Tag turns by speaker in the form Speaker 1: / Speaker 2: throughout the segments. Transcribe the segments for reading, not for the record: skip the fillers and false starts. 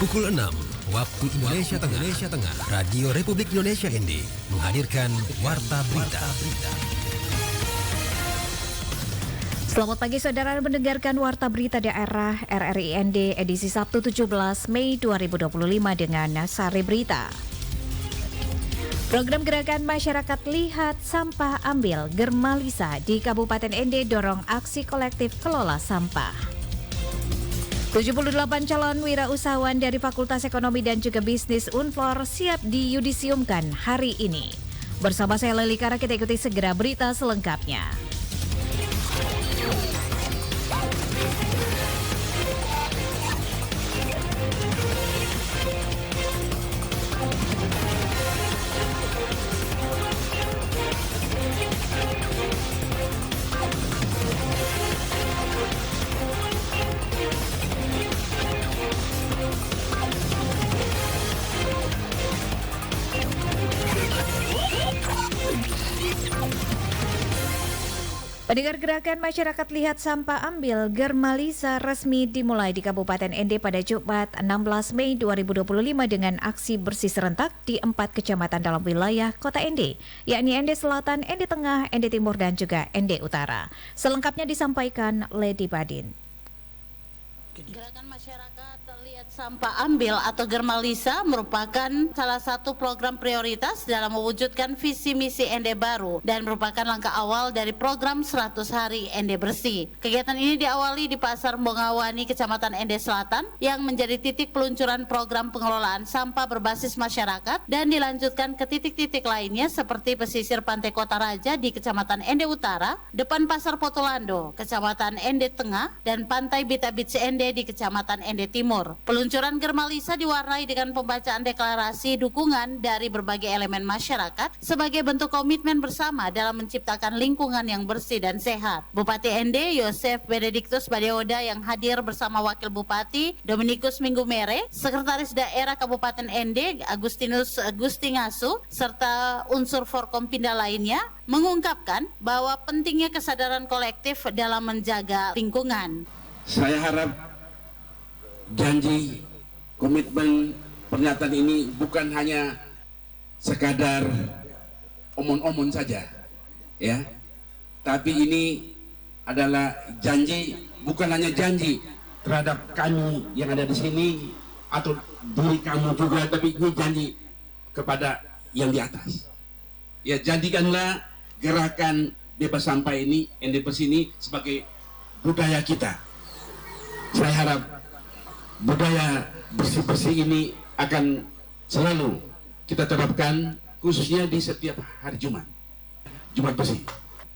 Speaker 1: Pukul 6 waktu Indonesia Tengah, Radio Republik Indonesia ND menghadirkan Warta Berita.
Speaker 2: Selamat pagi saudara, mendengarkan Warta Berita Daerah RRI ND edisi Sabtu 17 Mei 2025 dengan Sari Berita. Program gerakan masyarakat Lihat Sampah Ambil Germalisa di Kabupaten ND dorong aksi kolektif kelola sampah. 78 calon wirausahawan dari Fakultas Ekonomi dan juga Bisnis Unfor siap diyudisiumkan hari ini. Bersama saya Leli Kara, kita ikuti segera berita selengkapnya. Pendengar, gerakan masyarakat Lihat Sampah Ambil Germalisa resmi dimulai di Kabupaten ND pada Jumat 16 Mei 2025 dengan aksi bersih serentak di 4 kecamatan dalam wilayah Kota ND, yakni ND Selatan, ND Tengah, ND Timur, dan juga ND Utara. Selengkapnya disampaikan Lady Badin.
Speaker 3: Gerakan masyarakat Lihat Sampah Ambil atau Germalisa merupakan salah satu program prioritas dalam mewujudkan visi misi ND baru dan merupakan langkah awal dari program 100 hari ND bersih. Kegiatan ini diawali di Pasar Bongawani, Kecamatan ND Selatan yang menjadi titik peluncuran program pengelolaan sampah berbasis masyarakat dan dilanjutkan ke titik-titik lainnya seperti pesisir Pantai Kota Raja di Kecamatan ND Utara, depan Pasar Potolando, Kecamatan ND Tengah, dan Pantai Bita Beach ND di Kecamatan ND Timur. Peluncuran Germalisa diwarnai dengan pembacaan deklarasi dukungan dari berbagai elemen masyarakat sebagai bentuk komitmen bersama dalam menciptakan lingkungan yang bersih dan sehat. Bupati ND Yosef Benediktus Badeoda yang hadir bersama Wakil Bupati Dominikus Minggumere, Sekretaris Daerah Kabupaten ND Agustinus Gustingasu, serta unsur Forkompinda lainnya mengungkapkan bahwa pentingnya kesadaran kolektif dalam menjaga lingkungan.
Speaker 4: Saya harap janji, komitmen, pernyataan ini bukan hanya sekadar omon-omon saja, ya. Tapi ini adalah janji, bukan hanya janji terhadap kami yang ada di sini atau diri kamu juga, tapi ini janji kepada yang di atas. Ya, jadikanlah gerakan bebas sampah ini, ND Bersih ini sebagai budaya kita. Saya harap budaya bersih-bersih ini akan selalu kita terapkan, khususnya di setiap hari Jumat bersih.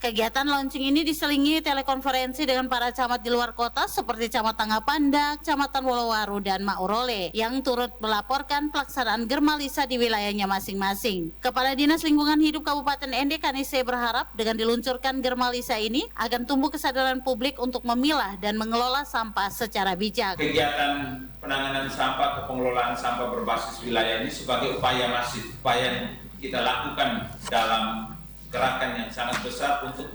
Speaker 3: Kegiatan launching ini diselingi telekonferensi dengan para camat di luar kota seperti Camat Tangga Pandak, Kecamatan Wolowaru, dan Maurole yang turut melaporkan pelaksanaan Germalisa di wilayahnya masing-masing. Kepala Dinas Lingkungan Hidup Kabupaten ND Kanise berharap dengan diluncurkan Germalisa ini akan tumbuh kesadaran publik untuk memilah dan mengelola sampah secara bijak.
Speaker 5: Kegiatan penanganan sampah ke pengelolaan sampah berbasis wilayah ini sebagai upaya masif, upaya yang kita lakukan dalam gerakan yang sangat besar untuk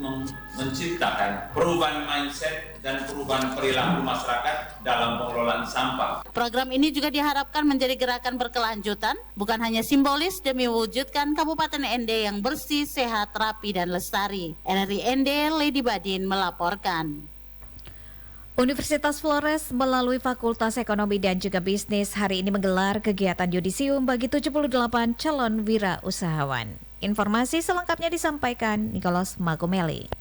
Speaker 5: menciptakan perubahan mindset dan perubahan perilaku masyarakat dalam pengelolaan sampah.
Speaker 3: Program ini juga diharapkan menjadi gerakan berkelanjutan, bukan hanya simbolis demi mewujudkan Kabupaten ND yang bersih, sehat, rapi, dan lestari. RRI ND, Lady Badin melaporkan.
Speaker 2: Universitas Flores melalui Fakultas Ekonomi dan juga Bisnis hari ini menggelar kegiatan yudisium bagi 78 calon wirausahawan. Informasi selengkapnya disampaikan Nicholas Magomeli.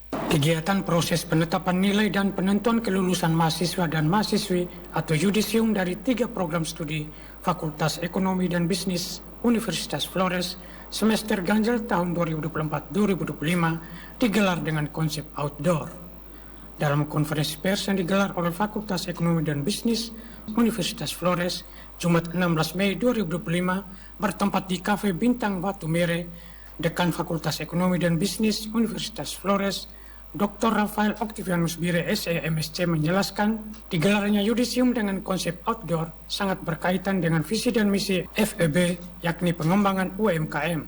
Speaker 6: Kegiatan proses penetapan nilai dan penentuan kelulusan mahasiswa dan mahasiswi atau yudisium dari 3 program studi Fakultas Ekonomi dan Bisnis Universitas Flores semester ganjil tahun 2024-2025 digelar dengan konsep outdoor. Dalam konferensi pers yang digelar oleh Fakultas Ekonomi dan Bisnis Universitas Flores, Jumat 16 Mei 2025, bertempat di Cafe Bintang Batu Mere, Dekan Fakultas Ekonomi dan Bisnis Universitas Flores, Dr. Rafael Octavianus Bire SEMSC menjelaskan, digelarnya yudisium dengan konsep outdoor sangat berkaitan dengan visi dan misi FEB, yakni pengembangan UMKM.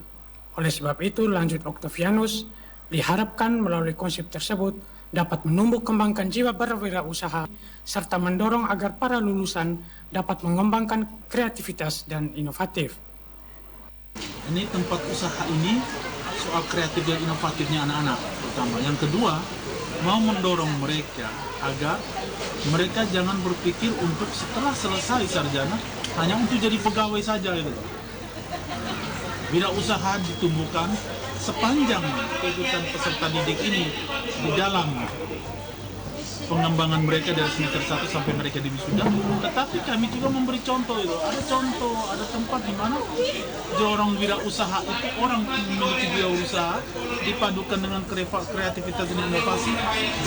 Speaker 6: Oleh sebab itu, lanjut Octavianus, diharapkan melalui konsep tersebut dapat menumbuh kembangkan jiwa berwirausaha serta mendorong agar para lulusan dapat mengembangkan kreativitas dan inovatif.
Speaker 7: Ini tempat usaha ini soal kreatif dan inovatifnya anak-anak pertama. Yang kedua, mau mendorong mereka agar mereka jangan berpikir untuk setelah selesai sarjana hanya untuk jadi pegawai saja gitu. Wirausaha ditumbuhkan sepanjang kegiatan peserta didik ini di dalam pengembangan mereka dari semester 1 sampai mereka di wisuda. Tetapi kami juga memberi contoh itu. Ada tempat di mana orang wirausaha itu orang memiliki wirausaha dipadukan dengan kreativitas dan inovasi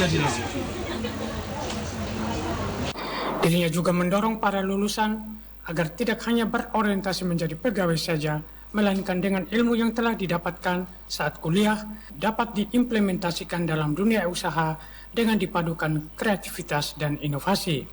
Speaker 7: jadilah.
Speaker 6: Dirinya juga mendorong para lulusan agar tidak hanya berorientasi menjadi pegawai saja, melainkan dengan ilmu yang telah didapatkan saat kuliah dapat diimplementasikan dalam dunia usaha dengan dipadukan kreativitas dan inovasi.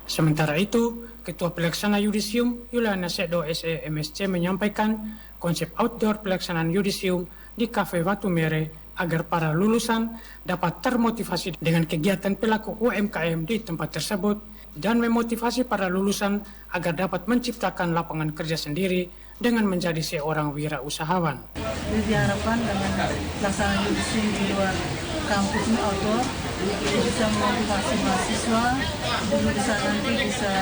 Speaker 6: Sementara itu, Ketua Pelaksana Yudisium Yuliana Sedo SE MSC menyampaikan konsep outdoor pelaksanaan Yudisium di Cafe Watu Mere agar para lulusan dapat termotivasi dengan kegiatan pelaku UMKM di tempat tersebut dan memotivasi para lulusan agar dapat menciptakan lapangan kerja sendiri dengan menjadi seorang wirausahawan.
Speaker 8: Jadi diharapkan dengan pelaksanaan Yudisium di luar kampus ini outdoor, bisa memotivasi mahasiswa lulusan nanti bisa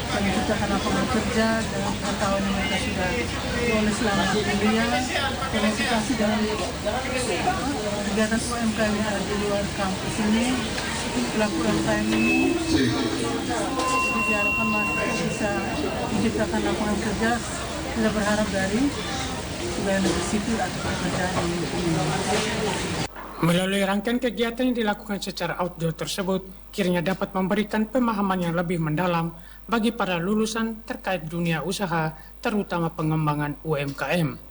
Speaker 8: menciptakan lapangan kerja dalam 4 tahun yang mereka sudah lulus selama kuliah, termotivasi dengan kegiatan UMKM yang ada di luar kampus ini, pelaku UMKM ini, diharapkan mahasiswa bisa menciptakan lapangan kerja. Kita berharap dari pegawai negeri sipil atau pekerjaan ini.
Speaker 6: Melalui rangkaian kegiatan yang dilakukan secara outdoor tersebut, kiranya dapat memberikan pemahaman yang lebih mendalam bagi para lulusan terkait dunia usaha, terutama pengembangan UMKM.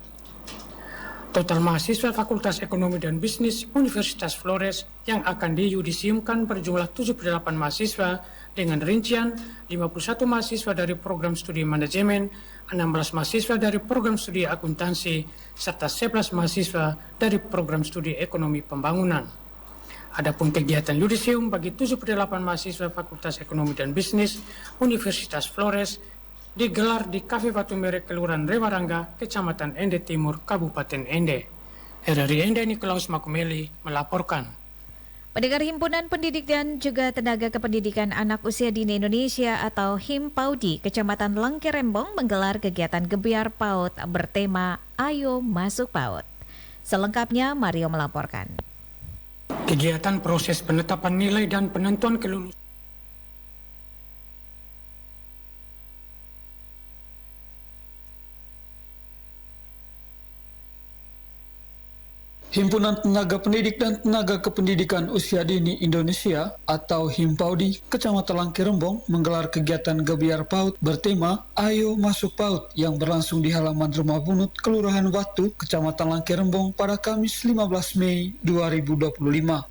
Speaker 6: Total mahasiswa Fakultas Ekonomi dan Bisnis Universitas Flores yang akan diyudisiumkan berjumlah 78 mahasiswa dengan rincian 51 mahasiswa dari program studi manajemen, 16 mahasiswa dari program studi akuntansi, serta 11 mahasiswa dari program studi ekonomi pembangunan. Adapun kegiatan yudisium bagi 78 mahasiswa Fakultas Ekonomi dan Bisnis Universitas Flores digelar di Cafe Watu Mere, Kelurahan Rewarangga, Kecamatan Ende Timur, Kabupaten Ende. RRI Ende Nikolaus Makumeli melaporkan.
Speaker 2: Pendengar Himpunan Pendidik dan juga Tenaga Kependidikan Anak Usia Dini Indonesia atau HIMPAUDI Kecamatan Langkerembong menggelar kegiatan Gebiar PAUD bertema Ayo Masuk PAUD. Selengkapnya Mario melaporkan.
Speaker 6: Kegiatan proses penetapan nilai dan penentuan kelulusan
Speaker 9: Himpunan Tenaga Pendidik dan Tenaga Kependidikan Usia Dini Indonesia atau HIMPAUDI Kecamatan Langkerembong menggelar kegiatan Gebiar PAUD bertema Ayo Masuk PAUD yang berlangsung di halaman Rumah Bunut, Kelurahan Watu, Kecamatan Langkerembong pada Kamis 15 Mei 2025.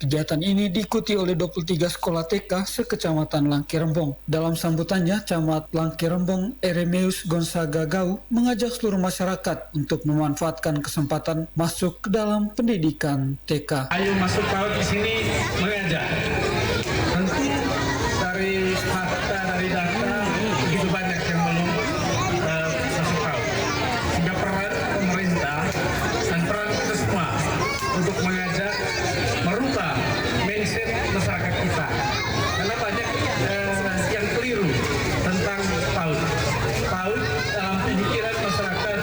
Speaker 9: Kegiatan ini diikuti oleh 23 sekolah TK se-Kecamatan Langkerembong. Dalam sambutannya, Camat Langkerembong Eremeus Gonzaga Gau mengajak seluruh masyarakat untuk memanfaatkan kesempatan masuk ke dalam pendidikan TK.
Speaker 10: Ayo Masuk PAUD di sini mengajak. Tentu dari fakta, dari data begitu banyak yang belum masuk PAUD. Sehingga peran pemerintah dan peran kita semua untuk mengajak merubah mindset masyarakat kita. Karena banyak yang keliru tentang PAUD. PAUD dalam pemikiran masyarakat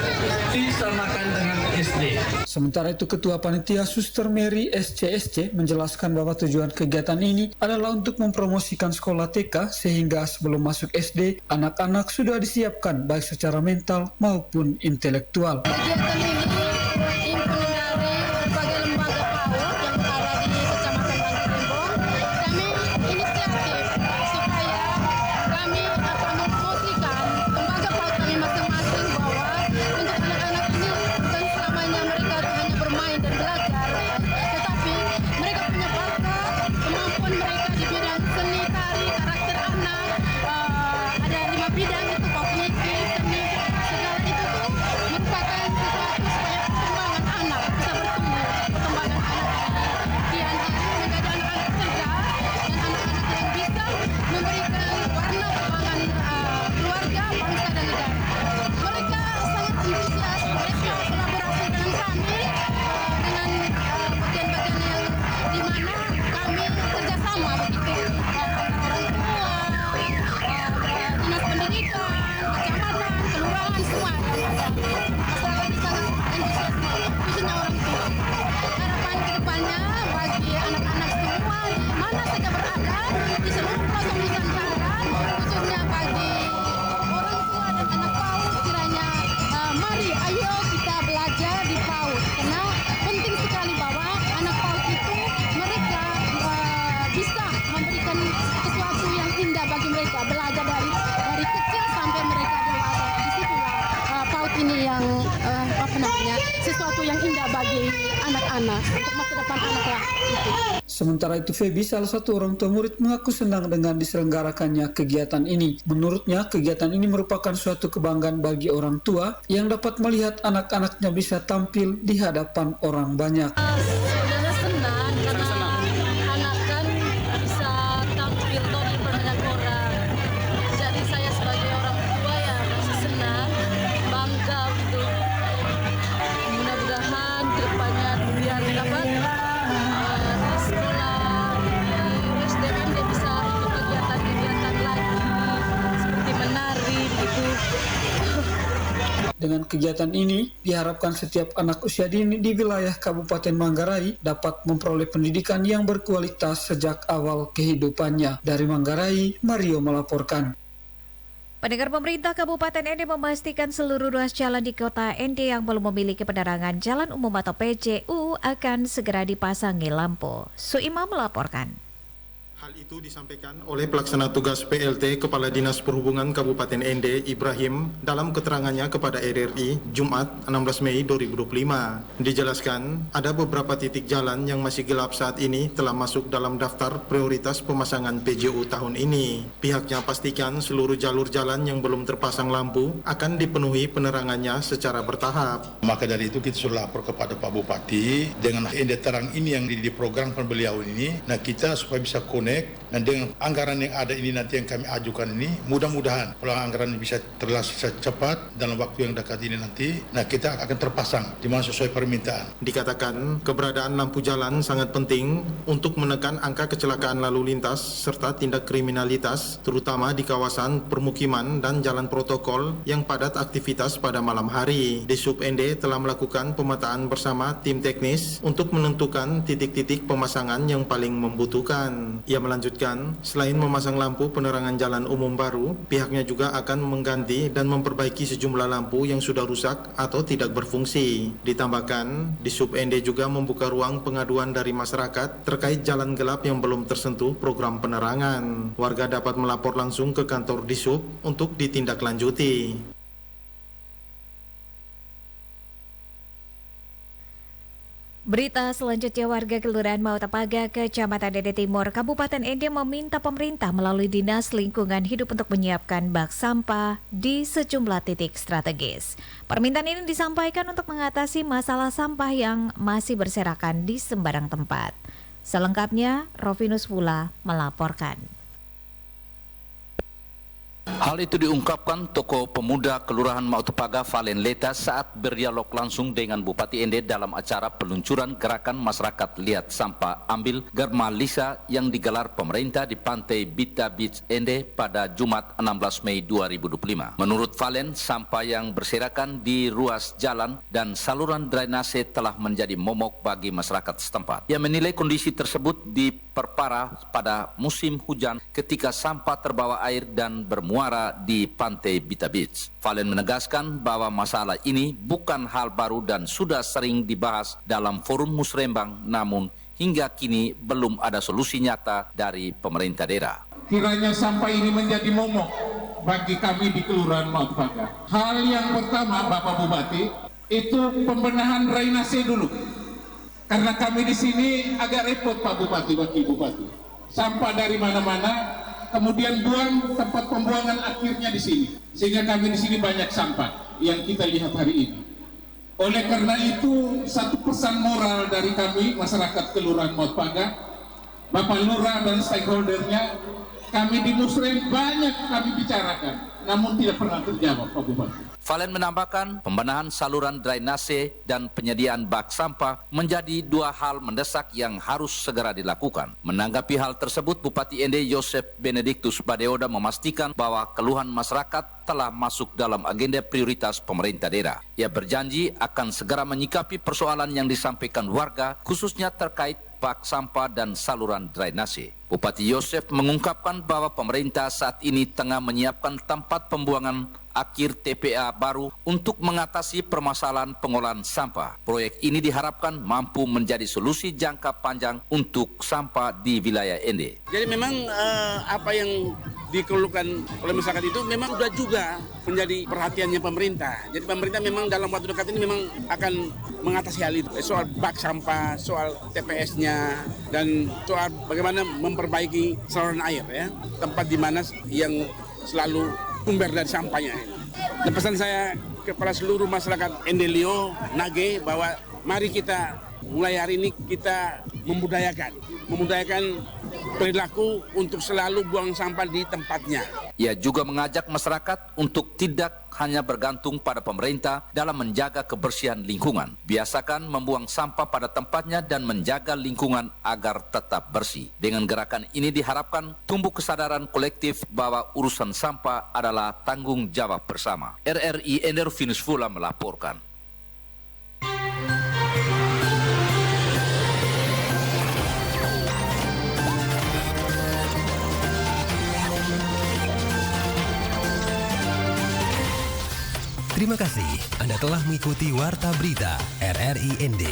Speaker 10: disamakan dengan SD.
Speaker 9: Sementara itu, Ketua Panitia Suster Mary SCSC menjelaskan bahwa tujuan kegiatan ini adalah untuk mempromosikan sekolah TK sehingga sebelum masuk SD, anak-anak sudah disiapkan baik secara mental maupun intelektual.
Speaker 11: Kegiatan ini dari berbagai lembaga PAUD yang ada di Kecamatan Langkerembong. Kami inisiatif supaya kami akan mempromosikan lembaga PAUD kami masing-masing bahwa untuk anak-anak ini bukan selamanya mereka hanya bermain dan belajar, tetapi mereka punya bakat, kemampuan mereka di bidang seni, tari, karakter anak, ada 5 bidang itu kognitif, seni, segala itu tuh merupakan sesuatu anak, untuk masa depan anak lah. Gitu.
Speaker 9: Sementara itu Feby, salah satu orang tua murid, mengaku senang dengan diselenggarakannya kegiatan ini. Menurutnya, kegiatan ini merupakan suatu kebanggaan bagi orang tua yang dapat melihat anak-anaknya bisa tampil di hadapan orang banyak.
Speaker 11: Sebenarnya senang karena anak kan bisa tampil di banyak orang. Jadi saya sebagai orang tua ya masih senang, bangga gitu. Mudah-mudahan kedepannya biar dapat di sekolah, di SDM dia bisa ikut kegiatan-kegiatan lagi seperti menari gitu.
Speaker 9: Dengan kegiatan ini, diharapkan setiap anak usia dini di wilayah Kabupaten Manggarai dapat memperoleh pendidikan yang berkualitas sejak awal kehidupannya. Dari Manggarai, Mario melaporkan.
Speaker 2: Pendengar, pemerintah Kabupaten Ende memastikan seluruh ruas jalan di kota Ende yang belum memiliki penerangan jalan umum atau PJU akan segera dipasangi lampu. Suima melaporkan.
Speaker 12: Hal itu disampaikan oleh pelaksana tugas PLT Kepala Dinas Perhubungan Kabupaten Ende, Ibrahim, dalam keterangannya kepada RRI Jumat 16 Mei 2025. Dijelaskan, ada beberapa titik jalan yang masih gelap saat ini telah masuk dalam daftar prioritas pemasangan PJU tahun ini. Pihaknya pastikan seluruh jalur jalan yang belum terpasang lampu akan dipenuhi penerangannya secara bertahap.
Speaker 13: Maka dari itu kita sudah lapor kepada Pak Bupati dengan Ende Terang ini yang diprogramkan beliau ini. Nah, kita supaya bisa connect. Dan dengan anggaran yang ada ini nanti yang kami ajukan ini, mudah-mudahan kalau anggaran bisa terlaksana cepat dalam waktu yang dekat ini nanti, nah kita akan terpasang di mana sesuai permintaan.
Speaker 12: Dikatakan keberadaan lampu jalan sangat penting untuk menekan angka kecelakaan lalu lintas serta tindak kriminalitas, terutama di kawasan permukiman dan jalan protokol yang padat aktivitas pada malam hari. Disub Ende telah melakukan pemetaan bersama tim teknis untuk menentukan titik-titik pemasangan yang paling membutuhkan. Ia melanjutkan, selain memasang lampu penerangan jalan umum baru, pihaknya juga akan mengganti dan memperbaiki sejumlah lampu yang sudah rusak atau tidak berfungsi. Ditambahkan, Disub Ende juga membuka ruang pengaduan dari masyarakat terkait jalan gelap yang belum tersentuh program penerangan. Warga dapat melapor langsung ke kantor Disub untuk ditindaklanjuti.
Speaker 2: Berita selanjutnya, warga Kelurahan Mautapaga, Kecamatan Ende Timur, Kabupaten Ende meminta pemerintah melalui Dinas Lingkungan Hidup untuk menyiapkan bak sampah di sejumlah titik strategis. Permintaan ini disampaikan untuk mengatasi masalah sampah yang masih berserakan di sembarang tempat. Selengkapnya, Rovinus Pula melaporkan.
Speaker 14: Hal itu diungkapkan tokoh pemuda Kelurahan Mautapaga Valen Leta saat berdialog langsung dengan Bupati Ende dalam acara peluncuran gerakan masyarakat Lihat Sampah Ambil Germalisa yang digelar pemerintah di Pantai Bita Beach Ende pada Jumat 16 Mei 2025. Menurut Valen, sampah yang berserakan di ruas jalan dan saluran drainase telah menjadi momok bagi masyarakat setempat. Ia menilai kondisi tersebut diperparah pada musim hujan ketika sampah terbawa air dan bermuara di Pantai Bita Beach. Valen menegaskan bahwa masalah ini bukan hal baru dan sudah sering dibahas dalam forum musrembang, namun hingga kini belum ada solusi nyata dari pemerintah daerah.
Speaker 10: Kiranya sampah ini menjadi momok bagi kami di Kelurahan Mautapaga. Hal yang pertama, Bapak Bupati, itu pembenahan drainase dulu. Karena kami di sini agak repot, Pak Bupati, Wakil Bupati. Sampah dari mana-mana, kemudian buang tempat pembuangan akhirnya di sini, sehingga kami di sini banyak sampah yang kita lihat hari ini. Oleh karena itu, satu pesan moral dari kami masyarakat Kelurahan Mautapaga, Bapak Lurah dan stakeholdernya, kami di Musrem banyak kami bicarakan, namun tidak pernah terjawab, Pak Bupati.
Speaker 14: Valen menambahkan, pembenahan saluran drainase dan penyediaan bak sampah menjadi dua hal mendesak yang harus segera dilakukan. Menanggapi hal tersebut, Bupati Ende Yosef Benediktus Badeoda memastikan bahwa keluhan masyarakat telah masuk dalam agenda prioritas pemerintah daerah. Ia berjanji akan segera menyikapi persoalan yang disampaikan warga, khususnya terkait bak sampah dan saluran drainase. Bupati Yosef mengungkapkan bahwa pemerintah saat ini tengah menyiapkan tempat pembuangan akhir TPA baru untuk mengatasi permasalahan pengolahan sampah. Proyek ini diharapkan mampu menjadi solusi jangka panjang untuk sampah di wilayah Ende.
Speaker 15: Jadi memang apa yang dikeluhkan oleh masyarakat itu memang sudah juga menjadi perhatiannya pemerintah. Jadi pemerintah memang dalam waktu dekat ini memang akan mengatasi hal itu. Soal bak sampah, soal TPS-nya, dan soal bagaimana memperbaiki saluran air ya, tempat di mana yang selalu sumber dari sampahnya. Dan pesan saya kepada seluruh masyarakat Endelio, Nage, bahwa mari kita mulai hari ini kita membudayakan perilaku untuk selalu buang sampah di tempatnya.
Speaker 14: Ia juga mengajak masyarakat untuk tidak hanya bergantung pada pemerintah dalam menjaga kebersihan lingkungan. Biasakan membuang sampah pada tempatnya dan menjaga lingkungan agar tetap bersih. Dengan gerakan ini diharapkan tumbuh kesadaran kolektif bahwa urusan sampah adalah tanggung jawab bersama. RRI Enderfinus Fula melaporkan.
Speaker 1: Terima kasih Anda telah mengikuti Warta Berita RRI ND.